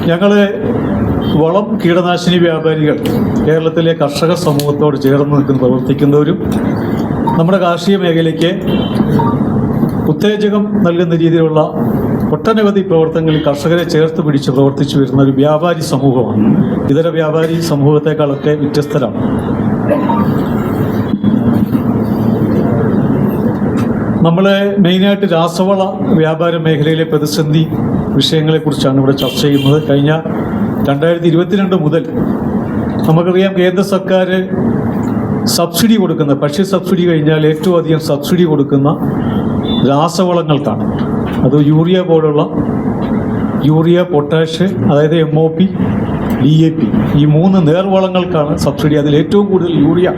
ഞങ്ങൾ വളം കീടനാശിനി വ്യാപാരികൾ കേരളത്തിലെ കർഷക സമൂഹത്തോട് ചേർന്ന് പ്രവർത്തിക്കുന്നവരും നമ്മുടെ കാർഷിക മേഖലയ്ക്ക് ഉത്തേജകം നൽകുന്ന രീതിയിലുള്ള ഒട്ടനവധി പ്രവർത്തനങ്ങളിൽ കർഷകരെ ചേർത്ത് പിടിച്ച് പ്രവർത്തിച്ചു വരുന്ന ഒരു വ്യാപാരി സമൂഹമാണ്. ഇതര വ്യാപാരി സമൂഹത്തെക്കാളൊക്കെ വ്യത്യസ്തരാണ്. നമ്മൾ മെയിനായിട്ട് രാസവള വ്യാപാര മേഖലയിലെ പ്രതിസന്ധി വിഷയങ്ങളെക്കുറിച്ചാണ് ഇവിടെ ചർച്ച ചെയ്യുന്നത്. കഴിഞ്ഞ 2022 മുതൽ നമുക്കറിയാം കേന്ദ്ര സർക്കാർ സബ്സിഡി കൊടുക്കുന്ന, ഭക്ഷ്യ സബ്സിഡി കഴിഞ്ഞാൽ ഏറ്റവും അധികം സബ്സിഡി കൊടുക്കുന്ന രാസവളങ്ങൾക്കാണ്. അത് യൂറിയ പോലുള്ള യൂറിയ, പൊട്ടാഷ്, അതായത് MOP, DAP, ഈ 3 നേർവളങ്ങൾക്കാണ് സബ്സിഡി. അതിൽ ഏറ്റവും കൂടുതൽ യൂറിയ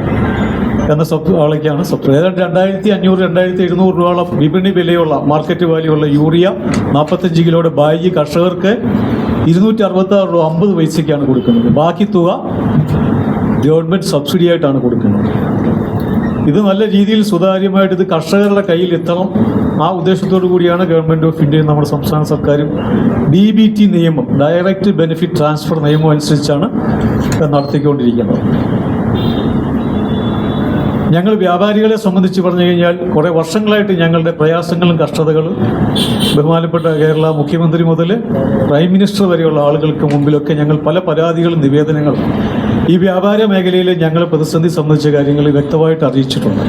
എന്ന വളയ്ക്കാണ് സബ്സിഡി. ഏതാണ്ട് 2500-2700 രൂപയോളം വിപണി വിലയുള്ള, മാർക്കറ്റ് വാല്യുള്ള യൂറിയ 45 കിലോയുടെ ബാഗ് കർഷകർക്ക് 266 രൂപ 50 പൈസയ്ക്കാണ് കൊടുക്കുന്നത്. ബാക്കി തുക ഗവൺമെൻറ് സബ്സിഡി ആയിട്ടാണ് കൊടുക്കുന്നത്. ഇത് നല്ല രീതിയിൽ സുതാര്യമായിട്ട് ഇത് കർഷകരുടെ കയ്യിൽ എത്തണം. ആ ഉദ്ദേശത്തോടു കൂടിയാണ് ഗവൺമെൻറ് ഓഫ് ഇന്ത്യയും നമ്മുടെ സംസ്ഥാന സർക്കാരും DBT നിയമം, ഡയറക്റ്റ് ബെനിഫിറ്റ് ട്രാൻസ്ഫർ നിയമം അനുസരിച്ചാണ് നടത്തിക്കൊണ്ടിരിക്കുന്നത്. ഞങ്ങൾ വ്യാപാരികളെ സംബന്ധിച്ച് പറഞ്ഞു കഴിഞ്ഞാൽ കുറേ വർഷങ്ങളായിട്ട് ഞങ്ങളുടെ പ്രയാസങ്ങളും കഷ്ടതകളും ബഹുമാനപ്പെട്ട കേരള മുഖ്യമന്ത്രി മുതൽ പ്രൈം മിനിസ്റ്റർ വരെയുള്ള ആളുകൾക്ക് മുമ്പിലൊക്കെ ഞങ്ങൾ പല പരാതികളും നിവേദനങ്ങളും ഈ വ്യാപാര മേഖലയിൽ ഞങ്ങൾ പ്രതിസന്ധി സംബന്ധിച്ച കാര്യങ്ങൾ വ്യക്തമായിട്ട് അറിയിച്ചിട്ടുണ്ട്.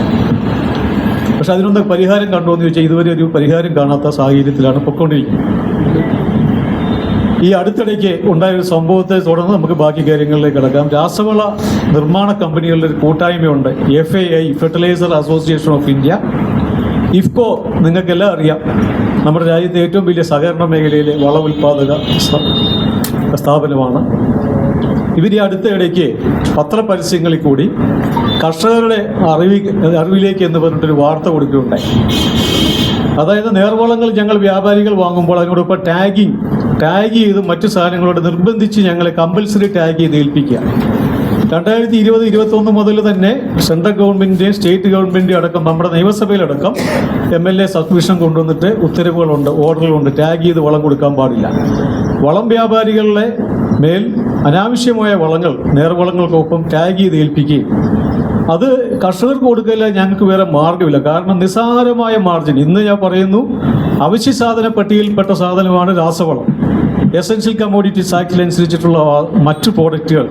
പക്ഷെ അതിനൊന്നും പരിഹാരം കണ്ടോ എന്ന് ചോദിച്ചാൽ ഇതുവരെ ഒരു പരിഹാരം കാണാത്ത സാഹചര്യത്തിലാണ് പൊയ്ക്കൊണ്ടിരിക്കുന്നത്. ഈ അടുത്തിടയ്ക്ക് ഉണ്ടായൊരു സംഭവത്തെ തുടർന്ന് നമുക്ക് ബാക്കി കാര്യങ്ങളിലേക്ക് കിടക്കാം. രാസവള നിർമ്മാണ കമ്പനികളുടെ ഒരു കൂട്ടായ്മയുണ്ട്, FAI, fertiliser association of India. IFFCO നിങ്ങൾക്കെല്ലാം അറിയാം, നമ്മുടെ രാജ്യത്തെ ഏറ്റവും വലിയ സഹകരണ മേഖലയിലെ വളം ഉൽപ്പാദക സ്ഥാപനമാണ്. ഇവർ ഈ അടുത്തിടയ്ക്ക് പത്രപരസ്യങ്ങളിൽ കൂടി കർഷകരുടെ അറിവിലേക്ക് എന്ന് പറഞ്ഞിട്ടൊരു വാർത്ത കൊടുക്കുകയുണ്ടായി. അതായത് നേർവളങ്ങൾ ഞങ്ങൾ വ്യാപാരികൾ വാങ്ങുമ്പോൾ അതിനോടൊപ്പം ടാഗ് ചെയ്ത് മറ്റു സാധനങ്ങളോട് നിർബന്ധിച്ച് ഞങ്ങളെ കമ്പൽസറി ടാഗ് ചെയ്ത് ഏൽപ്പിക്കുക. 2020-21 മുതൽ തന്നെ സെൻട്രൽ ഗവൺമെൻറ്റിൻ്റെയും സ്റ്റേറ്റ് ഗവൺമെൻറ്റിൻ്റെയും അടക്കം നമ്മുടെ നിയമസഭയിലടക്കം MLA സബ്മിഷൻ കൊണ്ടുവന്നിട്ട് ഉത്തരവുകളുണ്ട്, ഓർഡറുകളുണ്ട്. ടാഗ് ചെയ്ത് വളം കൊടുക്കാൻ പാടില്ല. വളം വ്യാപാരികളുടെ മേൽ അനാവശ്യമായ വളങ്ങൾ നേർവളങ്ങൾക്കൊപ്പം ടാഗ് ചെയ്ത് ഏൽപ്പിക്കുകയും അത് കർഷകർക്ക് കൊടുക്കില്ല. ഞങ്ങൾക്ക് വേറെ മാർഗമില്ല. കാരണം നിസ്സാരമായ മാർജിൻ, ഇന്ന് ഞാൻ പറയുന്നു, അവശ്യ സാധന പട്ടികയിൽപ്പെട്ട സാധനമാണ് രാസവളം. എസൻഷ്യൽ കമ്മോഡിറ്റീസ് ആക്ടിലനുസരിച്ചിട്ടുള്ള മറ്റു പ്രോഡക്റ്റുകൾ,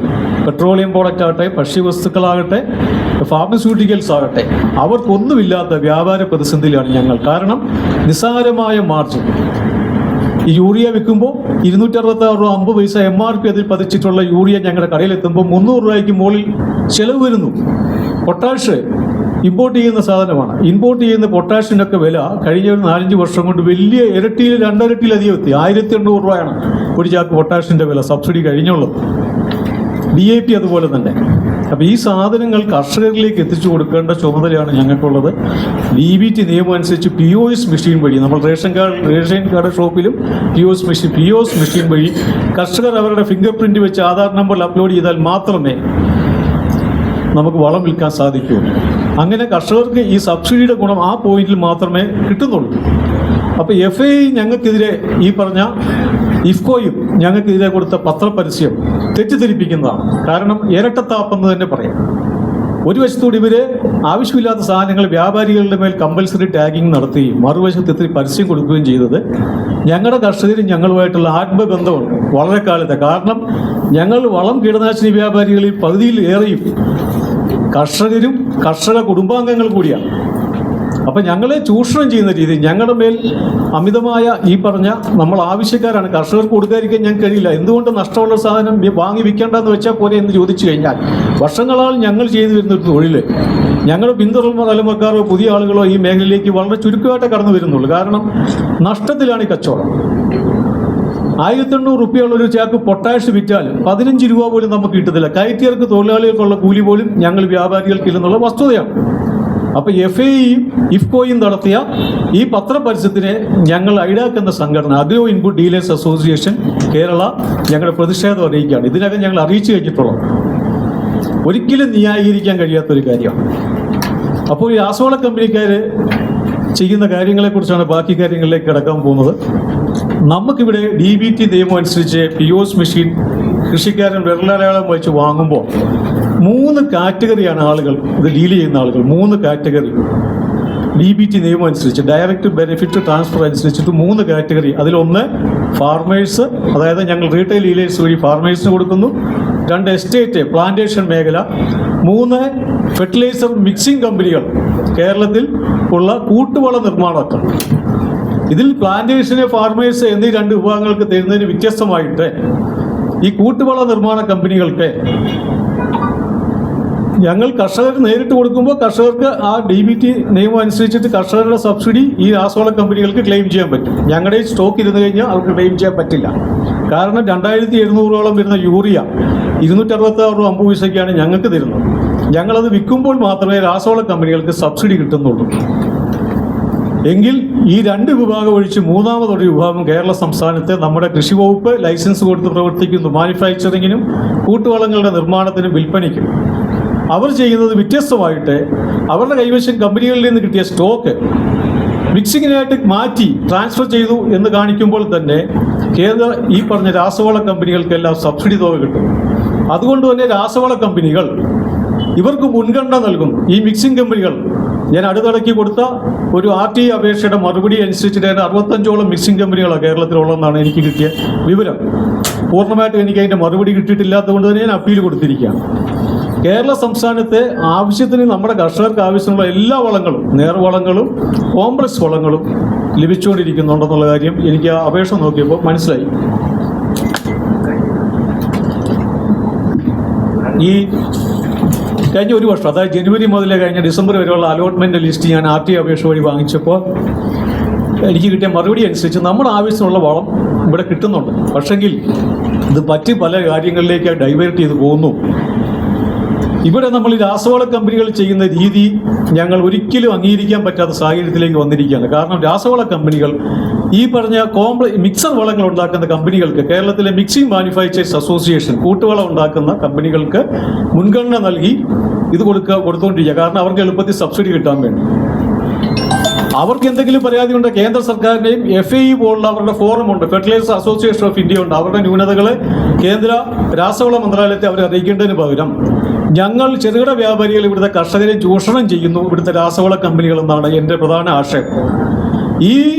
പെട്രോളിയം പ്രോഡക്റ്റ് ആകട്ടെ, ഭക്ഷ്യവസ്തുക്കളാകട്ടെ, ഫാർമസ്യൂട്ടിക്കൽസ് ആകട്ടെ, അവർക്കൊന്നുമില്ലാത്ത വ്യാപാര പ്രതിസന്ധിയിലാണ് ഞങ്ങൾ. കാരണം നിസ്സാരമായ മാർജിൻ. ഈ യൂറിയ വിൽക്കുമ്പോൾ 266 രൂപ 50 പൈസ MRP അതിൽ പതിച്ചിട്ടുള്ള യൂറിയ ഞങ്ങളുടെ കടയിലെത്തുമ്പോൾ 300 രൂപയ്ക്ക് മുകളിൽ ചെലവ് വരുന്നു. പൊട്ടാഷ് ഇമ്പോർട്ട് ചെയ്യുന്ന സാധനമാണ്. ഇമ്പോർട്ട് ചെയ്യുന്ന പൊട്ടാഷിനൊക്കെ വില കഴിഞ്ഞ ഒരു 4-5 വർഷം കൊണ്ട് വലിയ ഇരട്ടിയിൽ 2 ഇരട്ടിയിലധികം എത്തി. 1800 രൂപയാണ് ഒരു ചാക്ക് പൊട്ടാഷിൻ്റെ വില, സബ്സിഡി കഴിഞ്ഞുള്ളത്. DAP അതുപോലെ തന്നെ. അപ്പോൾ ഈ സാധനങ്ങൾ കർഷകരിലേക്ക് എത്തിച്ചു കൊടുക്കേണ്ട ചുമതലയാണ് ഞങ്ങൾക്കുള്ളത്. DBT നിയമം അനുസരിച്ച് POS മെഷീൻ വഴി, നമ്മൾ റേഷൻ കാർഡ് ഷോപ്പിലും POS മെഷീൻ വഴി കർഷകർ അവരുടെ ഫിംഗർ പ്രിന്റ് വെച്ച് ആധാർ നമ്പറിൽ അപ്ലോഡ് ചെയ്താൽ മാത്രമേ നമുക്ക് വളം വിൽക്കാൻ സാധിക്കുകയുള്ളൂ. അങ്ങനെ കർഷകർക്ക് ഈ സബ്സിഡിയുടെ ഗുണം ആ പോയിന്റിൽ മാത്രമേ കിട്ടുന്നുള്ളൂ. അപ്പോൾ FAI ഞങ്ങൾക്കെതിരെ, ഈ പറഞ്ഞ IFFCOയും ഞങ്ങൾക്കെതിരെ കൊടുത്ത പത്രപരസ്യം തെറ്റിദ്ധരിപ്പിക്കുന്നതാണ്. കാരണം ഇരട്ടത്താപ്പെന്ന് തന്നെ പറയാം. ഒരു വശത്തോട് ഇവർ ആവശ്യമില്ലാത്ത സാധനങ്ങൾ വ്യാപാരികളുടെ മേൽ കമ്പൽസറി ടാഗിങ് നടത്തുകയും മറുവശത്ത് ഇത്തിരി പരസ്യം കൊടുക്കുകയും ചെയ്തത് ഞങ്ങളുടെ കർഷകരും ഞങ്ങളുമായിട്ടുള്ള ആത്മബന്ധമുണ്ട് വളരെ കാലത്തെ. കാരണം ഞങ്ങൾ വളം കീടനാശിനി വ്യാപാരികളിൽ പകുതിയിൽ ഏറെയും കർഷകരും കർഷക കുടുംബാംഗങ്ങൾ കൂടിയാണ്. അപ്പം ഞങ്ങളെ ചൂഷണം ചെയ്യുന്ന രീതി, ഞങ്ങളുടെ മേൽ അമിതമായ ഈ പറഞ്ഞ നമ്മൾ ആവശ്യക്കാരാണ്. കർഷകർക്ക് കൊടുക്കാതിരിക്കാൻ ഞങ്ങൾക്ക് കഴിയില്ല. എന്തുകൊണ്ട് നഷ്ടമുള്ള സാധനം വാങ്ങി വിൽക്കേണ്ടെന്ന് വെച്ചാൽ പോലെ എന്ന് ചോദിച്ചു കഴിഞ്ഞാൽ, വർഷങ്ങളാൽ ഞങ്ങൾ ചെയ്തു വരുന്നൊരു തൊഴിൽ ഞങ്ങൾ പിന്തുടർന്ന തലമുറക്കാരോ പുതിയ ആളുകളോ ഈ മേഖലയിലേക്ക് വളരെ ചുരുക്കമായിട്ട് കടന്നു വരുന്നുള്ളൂ. കാരണം നഷ്ടത്തിലാണ് ഈ കച്ചവടം. 1800 രൂപയുള്ള ഒരു ചാക്ക് പൊട്ടാഷ് വിറ്റാൽ 15 രൂപ പോലും നമുക്ക് കിട്ടത്തില്ല. കയറ്റിയർക്ക് തൊഴിലാളികൾക്കുള്ള കൂലി പോലും ഞങ്ങൾ വ്യാപാരികൾക്കില്ലെന്നുള്ള വസ്തുതയാണ്. അപ്പോൾ FAIയും IFFCOയും നടത്തിയ ഈ പത്രപരസ്യത്തിനെ ഞങ്ങൾ ഐഡാക് എന്ന സംഘടന, agro input dealers association Kerala, ഞങ്ങളുടെ പ്രതിഷേധം അറിയിക്കുകയാണ്. ഇതിനകം ഞങ്ങൾ അറിയിച്ചു കഴിഞ്ഞിട്ടുള്ളത് ഒരിക്കലും ന്യായീകരിക്കാൻ കഴിയാത്തൊരു കാര്യമാണ്. അപ്പോൾ ഈ രാസവള കമ്പനിക്കാർ ചെയ്യുന്ന കാര്യങ്ങളെക്കുറിച്ചാണ് ബാക്കി കാര്യങ്ങളിലേക്ക് കിടക്കാൻ പോകുന്നത്. നമുക്കിവിടെ DBT നിയമം അനുസരിച്ച് POS മെഷീൻ കൃഷിക്കാരൻ വിരലടയാളം വെച്ച് വാങ്ങുമ്പോൾ 3 കാറ്റഗറിയാണ് ആളുകൾ ഇത് ഡീൽ ചെയ്യുന്ന ആളുകൾ. 3 കാറ്റഗറി DBT നിയമം അനുസരിച്ച്, ഡയറക്റ്റ് ബെനിഫിറ്റ് ട്രാൻസ്ഫർ അനുസരിച്ചിട്ട് 3 കാറ്റഗറി. അതിലൊന്ന് ഫാർമേഴ്സ്, അതായത് ഞങ്ങൾ റീറ്റെയിൽ ഡീലേഴ്സ് വഴി ഫാർമേഴ്സിന് കൊടുക്കുന്നു. 2 എസ്റ്റേറ്റ് പ്ലാന്റേഷൻ മേഖല. 3 ഫെർട്ടിലൈസർ മിക്സിംഗ് കമ്പനികൾ, കേരളത്തിൽ ഉള്ള കൂട്ടുവള നിർമ്മാണക്കാർ. ഇതിൽ പ്ലാന്റേഷന്, ഫാർമേഴ്സ് എന്നീ 2 വിഭാഗങ്ങൾക്ക് തരുന്നതിന് വ്യത്യസ്തമായിട്ട് ഈ കൂട്ടുവള നിർമ്മാണ കമ്പനികൾക്ക് ഞങ്ങൾ കർഷകർ നേരിട്ട് കൊടുക്കുമ്പോൾ കർഷകർക്ക് ആ DBT നിയമം അനുസരിച്ചിട്ട് കർഷകരുടെ സബ്സിഡി ഈ രാസവള കമ്പനികൾക്ക് ക്ലെയിം ചെയ്യാൻ പറ്റും. ഞങ്ങളുടെ സ്റ്റോക്ക് ഇരുന്ന് കഴിഞ്ഞാൽ അവർക്ക് ക്ലെയിം ചെയ്യാൻ പറ്റില്ല. കാരണം 2700ഓളം വരുന്ന യൂറിയ 266 രൂപ 50 പൈസയ്ക്കാണ് ഞങ്ങൾക്ക് തരുന്നത്. ഞങ്ങളത് വിൽക്കുമ്പോൾ മാത്രമേ രാസവള കമ്പനികൾക്ക് സബ്സിഡി കിട്ടുന്നുള്ളൂ. എങ്കിൽ ഈ 2 വിഭാഗം ഒഴിച്ച് മൂന്നാമതൊരു വിഭാഗം കേരള സംസ്ഥാനത്ത് നമ്മുടെ കൃഷി വകുപ്പ് ലൈസൻസ് കൊടുത്ത് പ്രവർത്തിക്കുന്നു, മാനുഫാക്ചറിങ്ങിനും കൂട്ടുവളങ്ങളുടെ നിർമ്മാണത്തിനും വിൽപ്പനയ്ക്കും. അവർ ചെയ്യുന്നത് വ്യത്യസ്തമായിട്ട് അവരുടെ കൈവശം കമ്പനികളിൽ നിന്ന് കിട്ടിയ സ്റ്റോക്ക് മിക്സിങ്ങിനായിട്ട് മാറ്റി ട്രാൻസ്ഫർ ചെയ്തു എന്ന് കാണിക്കുമ്പോൾ തന്നെ കേന്ദ്ര ഈ പറഞ്ഞ രാസവള കമ്പനികൾക്കെല്ലാം സബ്സിഡി തുക കിട്ടും. അതുകൊണ്ട് തന്നെ രാസവള കമ്പനികൾ ഇവർക്ക് മുൻഗണന നൽകും. ഈ മിക്സിംഗ് കമ്പനികൾ, ഞാൻ അടുത്തിടയ്ക്ക് കൊടുത്ത ഒരു RTI അപേക്ഷയുടെ മറുപടി അനുസരിച്ചിട്ട് 65ഓളം മിക്സിംഗ് കമ്പനികളാണ് കേരളത്തിലുള്ളതെന്നാണ് എനിക്ക് കിട്ടിയ വിവരം. പൂർണ്ണമായിട്ടും എനിക്ക് അതിൻ്റെ മറുപടി കിട്ടിയിട്ടില്ലാത്തതുകൊണ്ട് തന്നെ ഞാൻ അപ്പീൽ കൊടുത്തിരിക്കുകയാണ്. കേരള സംസ്ഥാനത്തെ ആവശ്യത്തിന് നമ്മുടെ കർഷകർക്ക് ആവശ്യമുള്ള എല്ലാ വളങ്ങളും, നേർവളങ്ങളും കോംപ്ലക്സ് വളങ്ങളും ലഭിച്ചുകൊണ്ടിരിക്കുന്നുണ്ടെന്നുള്ള കാര്യം എനിക്ക് ആ അപേക്ഷ നോക്കിയപ്പോൾ മനസ്സിലായി. ഈ കഴിഞ്ഞ ഒരു വർഷം, അതായത് ജനുവരി മുതൽ കഴിഞ്ഞ ഡിസംബർ വരെയുള്ള അലോട്ട്മെന്റ് ലിസ്റ്റ് ഞാൻ RTI അപേക്ഷ വഴി വാങ്ങിച്ചപ്പോൾ എനിക്ക് കിട്ടിയ മറുപടി അനുസരിച്ച് നമ്മുടെ ആവശ്യമുള്ള വളം ഇവിടെ കിട്ടുന്നുണ്ട്. പക്ഷെങ്കിൽ ഇത് മറ്റ് പല കാര്യങ്ങളിലേക്ക് ഡൈവേർട്ട് ചെയ്ത് പോകുന്നു. ഇവിടെ നമ്മൾ ഈ രാസവള കമ്പനികൾ ചെയ്യുന്ന രീതി ഞങ്ങൾ ഒരിക്കലും അംഗീകരിക്കാൻ പറ്റാത്ത സാഹചര്യത്തിലേക്ക് വന്നിരിക്കുകയാണ്. കാരണം രാസവള കമ്പനികൾ ഈ പറഞ്ഞ മിക്സർ വളങ്ങൾ ഉണ്ടാക്കുന്ന കമ്പനികൾക്ക്, കേരളത്തിലെ മിക്സിംഗ് മാനുഫാക്ചേഴ്സ് അസോസിയേഷൻ കൂട്ടുവളം ഉണ്ടാക്കുന്ന കമ്പനികൾക്ക് മുൻഗണന നൽകി ഇത് കൊടുത്തുകൊണ്ടിരിക്കുക. കാരണം അവർക്ക് എളുപ്പത്തിൽ സബ്സിഡി കിട്ടാൻ വേണ്ടി. അവർക്ക് എന്തെങ്കിലും പരാതി ഉണ്ട്, കേന്ദ്ര സർക്കാരിൻ്റെയും FAE പോലുള്ള അവരുടെ ഫോറമുണ്ട്, ഫെർട്ടിലൈസർ അസോസിയേഷൻ ഓഫ് ഇന്ത്യ ഉണ്ട്. അവരുടെ ന്യൂനതകൾ കേന്ദ്ര രാസവള മന്ത്രാലയത്തെ അവർ അറിയിക്കേണ്ടതിന് പകരം ഞങ്ങൾ ചെറുകിട വ്യാപാരികൾ ഇവിടുത്തെ കർഷകരെ ചൂഷണം ചെയ്യുന്നു ഇവിടുത്തെ രാസവള കമ്പനികൾ എന്നാണ് എൻ്റെ പ്രധാന ആശയം. ഈ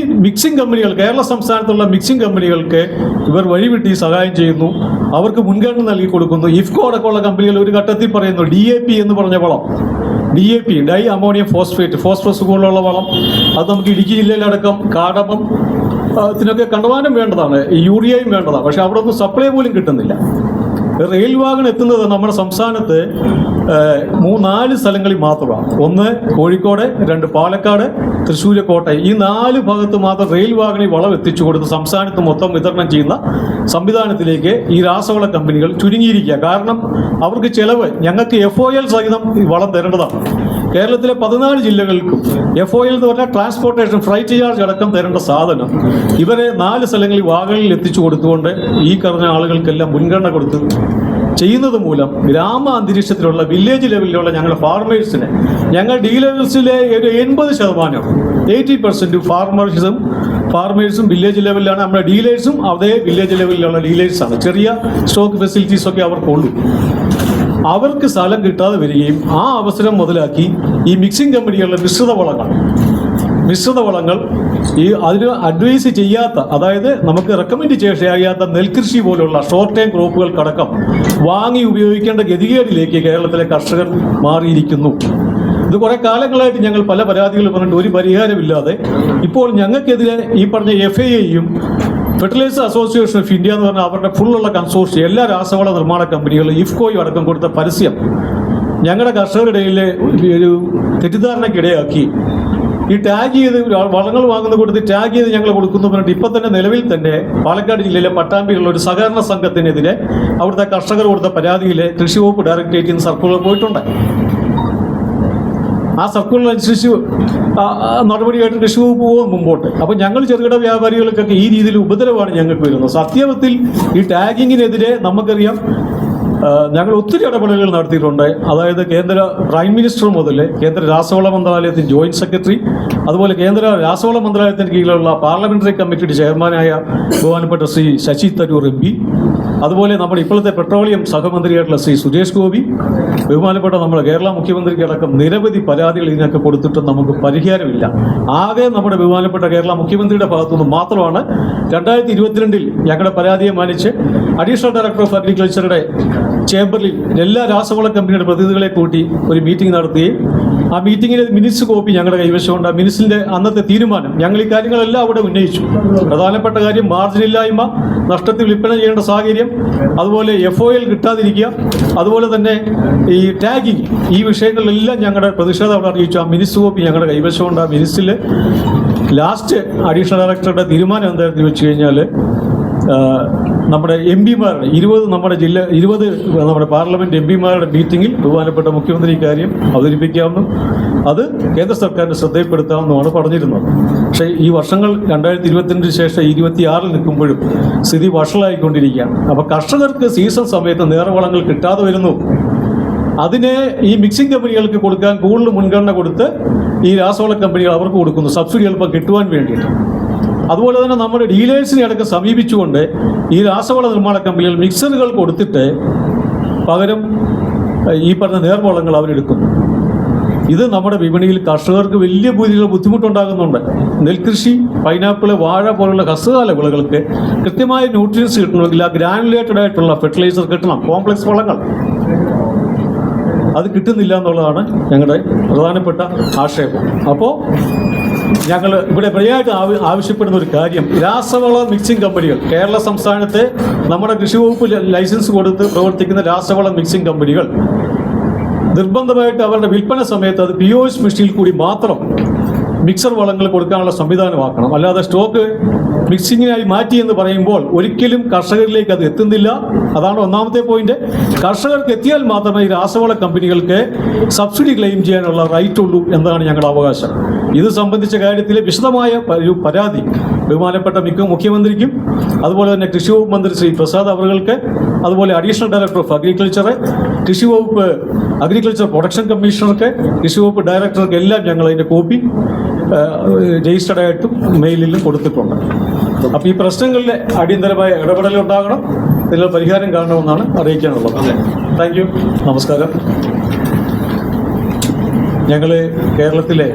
മിക്സിംഗ് കമ്പനികൾ, കേരള സംസ്ഥാനത്തുള്ള മിക്സിംഗ് കമ്പനികൾക്ക് ഇവർ വഴിവിട്ടി സഹായം ചെയ്യുന്നു, അവർക്ക് മുൻഗണന നൽകി കൊടുക്കുന്നു. IFFCO അടക്കമുള്ള കമ്പനികൾ ഒരു ഘട്ടത്തിൽ പറയുന്നു DAP എന്ന് പറഞ്ഞ വളം, DAP dye ammonium phosphate, phosphorus പോലുള്ള വളം, അത് നമുക്ക് ഇടുക്കി ജില്ലയിലടക്കം കാടകം ഇതിനൊക്കെ കണ്ടമാനം വേണ്ടതാണ്, യൂറിയയും വേണ്ടതാണ്. പക്ഷെ അവിടെ ഒന്നും സപ്ലൈ പോലും കിട്ടുന്നില്ല. റെയിൽ വാഗൺ എത്തുന്നത് നമ്മുടെ സംസ്ഥാനത്ത് 3-4 സ്ഥലങ്ങളിൽ മാത്രമാണ്. 1 കോഴിക്കോട്, 2 പാലക്കാട്, തൃശ്ശൂർ, കോട്ടയം. ഈ 4 ഭാഗത്ത് മാത്രം റെയിൽ വാഗണിൽ വളം എത്തിച്ചു കൊടുത്ത് സംസ്ഥാനത്ത് മൊത്തം വിതരണം ചെയ്യുന്ന സംവിധാനത്തിലേക്ക് ഈ രാസവള കമ്പനികൾ ചുരുങ്ങിയിരിക്കുക. കാരണം അവർക്ക് ചെലവ്, ഞങ്ങൾക്ക് FOL സഹിതം ഈ വളം തരേണ്ടതാണ്. കേരളത്തിലെ 14 ജില്ലകൾക്കും FOL എന്ന് പറഞ്ഞാൽ ട്രാൻസ്പോർട്ടേഷൻ ഫ്രൈറ്റ് ചാർജ് അടക്കം തരേണ്ട സാധനം ഇവരെ 4 സ്ഥലങ്ങളിൽ വാഗണിൽ എത്തിച്ചു കൊടുത്തുകൊണ്ട് ഈ പറഞ്ഞ ആളുകൾക്കെല്ലാം മുൻഗണന കൊടുത്ത് ചെയ്യുന്നത് മൂലം ഗ്രാമ അന്തരീക്ഷത്തിലുള്ള വില്ലേജ് ലെവലിലുള്ള ഞങ്ങളുടെ ഫാർമേഴ്സിനെ, ഞങ്ങൾ ഡീലേഴ്സിലെ ഒരു 80% ഫാർമേഴ്സും വില്ലേജ് ലെവലിലാണ്. നമ്മുടെ ഡീലേഴ്സും അതേ വില്ലേജ് ലെവലിലുള്ള ഡീലേഴ്സാണ്. ചെറിയ സ്റ്റോക്ക് ഫെസിലിറ്റീസൊക്കെ അവർക്കുള്ളൂ. അവർക്ക് സ്ഥലം കിട്ടാതെ വരികയും ആ അവസരം മുതലാക്കി ഈ മിക്സിംഗ് കമ്പനികളുടെ മിശ്രിത വളങ്ങൾ ഈ അതിന് അഡ്വൈസ് ചെയ്യാത്ത, അതായത് നമുക്ക് റെക്കമെൻഡ് ചെയ്യാത്ത നെൽകൃഷി പോലുള്ള ഷോർട്ട് ടൈം ക്രോപ്പുകൾക്കടക്കം വാങ്ങി ഉപയോഗിക്കേണ്ട ഗതികേടിലേക്ക് കേരളത്തിലെ കർഷകർ മാറിയിരിക്കുന്നു. ഇത് കുറെ കാലങ്ങളായിട്ട് ഞങ്ങൾ പല പരാതികൾ പറഞ്ഞിട്ട് ഒരു പരിഹാരമില്ലാതെ ഇപ്പോൾ ഞങ്ങൾക്കെതിരെ ഈ പറഞ്ഞ FAEയും ഫെർട്ടിലൈസർ അസോസിയേഷൻ ഓഫ് ഇന്ത്യ എന്ന് പറഞ്ഞാൽ അവരുടെ ഫുള്ളുള്ള കൺസോർഷ്യം, എല്ലാ രാസവള നിർമ്മാണ കമ്പനികളും IFFCOയും അടക്കം കൊടുത്ത പരസ്യം ഞങ്ങളുടെ കർഷകരുടെ ഇടയിൽ ഒരു തെറ്റിദ്ധാരണയ്ക്കിടയാക്കി. ഈ ടാഗ് ചെയ്ത് വളങ്ങൾ വാങ്ങുന്ന കൊടുത്ത് ടാഗ് ചെയ്ത് ഞങ്ങൾ കൊടുക്കുന്നു പറഞ്ഞിട്ട് ഇപ്പം തന്നെ നിലവിൽ തന്നെ പാലക്കാട് ജില്ലയിലെ പട്ടാമ്പിയിലുള്ള ഒരു സഹകരണ സംഘത്തിനെതിരെ അവിടുത്തെ കർഷകർ കൊടുത്ത പരാതിയിലെ കൃഷി വകുപ്പ് ഡയറക്ടറേറ്റിൽ നിന്ന് സർക്കുലർ പോയിട്ടുണ്ട്. ആ സർക്കുലർ അനുസരിച്ച് നടപടിയായിട്ട് കൃഷി വകുപ്പ് പോകും മുമ്പോട്ട്. അപ്പോൾ ഞങ്ങൾ ചെറുകിട വ്യാപാരികൾക്കൊക്കെ ഈ രീതിയിൽ ഉപദ്രവമാണ് ഞങ്ങൾക്ക് വരുന്നത്. സത്യത്തിൽ ഈ ടാഗിങ്ങിനെതിരെ നമുക്കറിയാം ഞങ്ങൾ ഒത്തിരി ഇടപെടലുകൾ നടത്തിയിട്ടുണ്ട്. അതായത് കേന്ദ്ര പ്രൈം മിനിസ്റ്റർ മുതൽ കേന്ദ്ര രാസവള മന്ത്രാലയത്തിന് ജോയിന്റ് സെക്രട്ടറി, അതുപോലെ കേന്ദ്ര രാസവള മന്ത്രാലയത്തിന് കീഴിലുള്ള പാർലമെന്ററി കമ്മിറ്റിയുടെ ചെയർമാനായ ബഹുമാനപ്പെട്ട ശ്രീ ശശി തരൂർ MP, അതുപോലെ നമ്മുടെ ഇപ്പോഴത്തെ പെട്രോളിയം സഹമന്ത്രിയായിട്ടുള്ള ശ്രീ സുരേഷ് ഗോപി, ബഹുമാനപ്പെട്ട നമ്മുടെ കേരള മുഖ്യമന്ത്രിക്ക് അടക്കം നിരവധി പരാതികൾ ഇതിനൊക്കെ കൊടുത്തിട്ടും നമുക്ക് പരിഹാരമില്ല. ആകെ നമ്മുടെ ബഹുമാനപ്പെട്ട കേരള മുഖ്യമന്ത്രിയുടെ ഭാഗത്തുനിന്ന് മാത്രമാണ് 2022 ഞങ്ങളുടെ പരാതിയെ മാനിച്ച് അഡീഷണൽ ഡയറക്ടർ ഓഫ് അഗ്രികൾച്ചറുടെ ചേംബറിൽ എല്ലാ രാസവള കമ്പനിയുടെ പ്രതിനിധികളെ കൂട്ടി ഒരു മീറ്റിംഗ് നടത്തുകയും ആ മീറ്റിംഗിലെ മിനിറ്റ്സ് കോപ്പി ഞങ്ങളുടെ കൈവശമുണ്ട്. ആ മിനിറ്റ്സിന്റെ അന്നത്തെ തീരുമാനം ഞങ്ങൾ ഈ കാര്യങ്ങളെല്ലാം അവിടെ ഉന്നയിച്ചു. പ്രധാനപ്പെട്ട കാര്യം മാർജിനില്ലായ്മ, നഷ്ടത്തിൽ വിൽപ്പന ചെയ്യേണ്ട സാഹചര്യം, അതുപോലെ FOL കിട്ടാതിരിക്കുക, അതുപോലെ തന്നെ ഈ ടാഗിങ്, ഈ വിഷയങ്ങളിലെല്ലാം ഞങ്ങളുടെ പ്രതിഷേധം അവിടെ അറിയിച്ചു. ആ മിനിറ്റ്സ് കോപ്പി ഞങ്ങളുടെ കൈവശമുണ്ട്. ആ മിനിറ്റ്സിൽ ലാസ്റ്റ് അഡീഷണൽ ഡയറക്ടറുടെ തീരുമാനം എന്താണെന്ന് വെച്ച് കഴിഞ്ഞാൽ നമ്മുടെ MPമാരുടെ 20 നമ്മുടെ പാർലമെന്റ് MPമാരുടെ മീറ്റിംഗിൽ ബഹുമാനപ്പെട്ട മുഖ്യമന്ത്രി ഇക്കാര്യം അവതരിപ്പിക്കാമെന്നും അത് കേന്ദ്ര സർക്കാരിന്റെ ശ്രദ്ധയിൽപ്പെടുത്താമെന്നുമാണ് പറഞ്ഞിരുന്നത്. പക്ഷേ ഈ വർഷങ്ങൾ 2022 ശേഷം 26 നിൽക്കുമ്പോഴും സ്ഥിതി വഷളായിക്കൊണ്ടിരിക്കുകയാണ്. അപ്പോൾ കർഷകർക്ക് സീസൺ സമയത്ത് നേർവളങ്ങൾ കിട്ടാതെ വരുന്നു. അതിനെ ഈ മിക്സിംഗ് കമ്പനികൾക്ക് കൊടുക്കാൻ കൂടുതൽ മുൻഗണന കൊടുത്ത് ഈ രാസവള കമ്പനികൾ അവർക്ക് കൊടുക്കുന്നു, സബ്സിഡി എളുപ്പം കിട്ടുവാൻ വേണ്ടിയിട്ട്. അതുപോലെ തന്നെ നമ്മുടെ ഡീലേഴ്സിനെ അടക്കം സമീപിച്ചുകൊണ്ട് ഈ രാസവള നിർമ്മാണ കമ്പനികൾ മിക്സറുകൾ കൊടുത്തിട്ട് പകരം ഈ പറഞ്ഞ നേർവളങ്ങൾ അവരെടുക്കുന്നു. ഇത് നമ്മുടെ വിപണിയിൽ കർഷകർക്ക് വലിയ രീതിയിലുള്ള ബുദ്ധിമുട്ടുണ്ടാകുന്നുണ്ട്. നെൽകൃഷി, പൈനാപ്പിൾ, വാഴ പോലുള്ള ഹ്രസ്വകാല വിളകൾക്ക് കൃത്യമായ ന്യൂട്രിയൻസ് കിട്ടണമെങ്കിൽ ആ ഗ്രാനുലേറ്റഡ് ആയിട്ടുള്ള ഫെർട്ടിലൈസർ കിട്ടണം, കോംപ്ലക്സ് വളങ്ങൾ. അത് കിട്ടുന്നില്ല എന്നുള്ളതാണ് ഞങ്ങളുടെ പ്രധാനപ്പെട്ട ആക്ഷേപം. അപ്പോൾ ഞങ്ങൾ ഇവിടെ പ്രധാനമായിട്ട് ആവശ്യപ്പെടുന്ന ഒരു കാര്യം, രാസവള മിക്സിംഗ് കമ്പനികൾ, കേരള സംസ്ഥാനത്തെ നമ്മുടെ കൃഷി വകുപ്പ് ലൈസൻസ് കൊടുത്ത് പ്രവർത്തിക്കുന്ന രാസവള മിക്സിംഗ് കമ്പനികൾ നിർബന്ധമായിട്ട് അവരുടെ വിൽപ്പന സമയത്ത് അത് POS മെഷീനിൽ കൂടി മാത്രം മിക്സർ വളങ്ങൾ കൊടുക്കാനുള്ള സംവിധാനമാക്കണം. അല്ലാതെ സ്റ്റോക്ക് മിക്സിങ്ങിനായി മാറ്റി എന്ന് പറയുമ്പോൾ ഒരിക്കലും കർഷകരിലേക്ക് അത് എത്തുന്നില്ല. അതാണ് ഒന്നാമത്തെ പോയിന്റ്. കർഷകർക്ക് എത്തിയാൽ മാത്രമേ ഈ രാസവള കമ്പനികൾക്ക് സബ്സിഡി ക്ലെയിം ചെയ്യാനുള്ള റൈറ്റ് ഉള്ളൂ എന്നതാണ് ഞങ്ങളുടെ അവകാശം. ഇത് സംബന്ധിച്ച കാര്യത്തിൽ വിശദമായ ഒരു പരാതി ബഹുമാനപ്പെട്ട മുഖ്യമന്ത്രിക്കും അതുപോലെ തന്നെ കൃഷി വകുപ്പ് മന്ത്രി ശ്രീ പ്രസാദ് അവർക്ക്, അതുപോലെ അഡീഷണൽ ഡയറക്ടർ ഓഫ് അഗ്രികൾച്ചർ, കൃഷി വകുപ്പ് അഗ്രികൾച്ചർ പ്രൊഡക്ഷൻ കമ്മീഷണർക്ക്, കൃഷി വകുപ്പ് ഡയറക്ടർക്ക് എല്ലാം ഞങ്ങൾ അതിൻ്റെ കോപ്പി രജിസ്റ്റർഡ് ആയിട്ടും മെയിലിലും കൊടുത്തിട്ടുണ്ട്. അപ്പോൾ ഈ പ്രശ്നങ്ങളിലെ അടിയന്തരമായ ഇടപെടലുണ്ടാകണം, ഇതിൽ പരിഹാരം കാണണമെന്നാണ് അറിയിക്കാനുള്ളത്. താങ്ക് യു, നമസ്കാരം. ഞങ്ങൾ കേരളത്തിലെ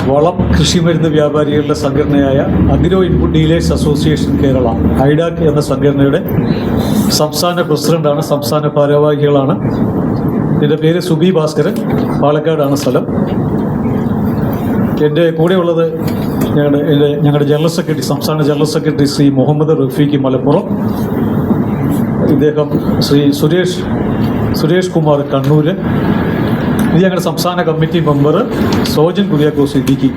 വളം കൃഷിമരുന്ന് വ്യാപാരികളുടെ സംഘടനയായ agro input dealers association Kerala, ഐഡാക് എന്ന സംഘടനയുടെ സംസ്ഥാന പ്രസിഡന്റാണ്, സംസ്ഥാന ഭാരവാഹികളാണ്. എൻ്റെ പേര് സുബി ഭാസ്കരൻ, പാലക്കാടാണ് സ്ഥലം. എൻ്റെ കൂടെയുള്ളത് ഞങ്ങളുടെ ജനറൽ സെക്രട്ടറി, സംസ്ഥാന ജനറൽ സെക്രട്ടറി ശ്രീ മുഹമ്മദ് റഫീഖ് മലപ്പുറം, ഇദ്ദേഹം ശ്രീ സുരേഷ് കുമാർ കണ്ണൂർ, ഇത് ഞങ്ങളുടെ സംസ്ഥാന കമ്മിറ്റി മെമ്പർ സോജൻ കുര്യാക്കോസ് ഇടുക്കി.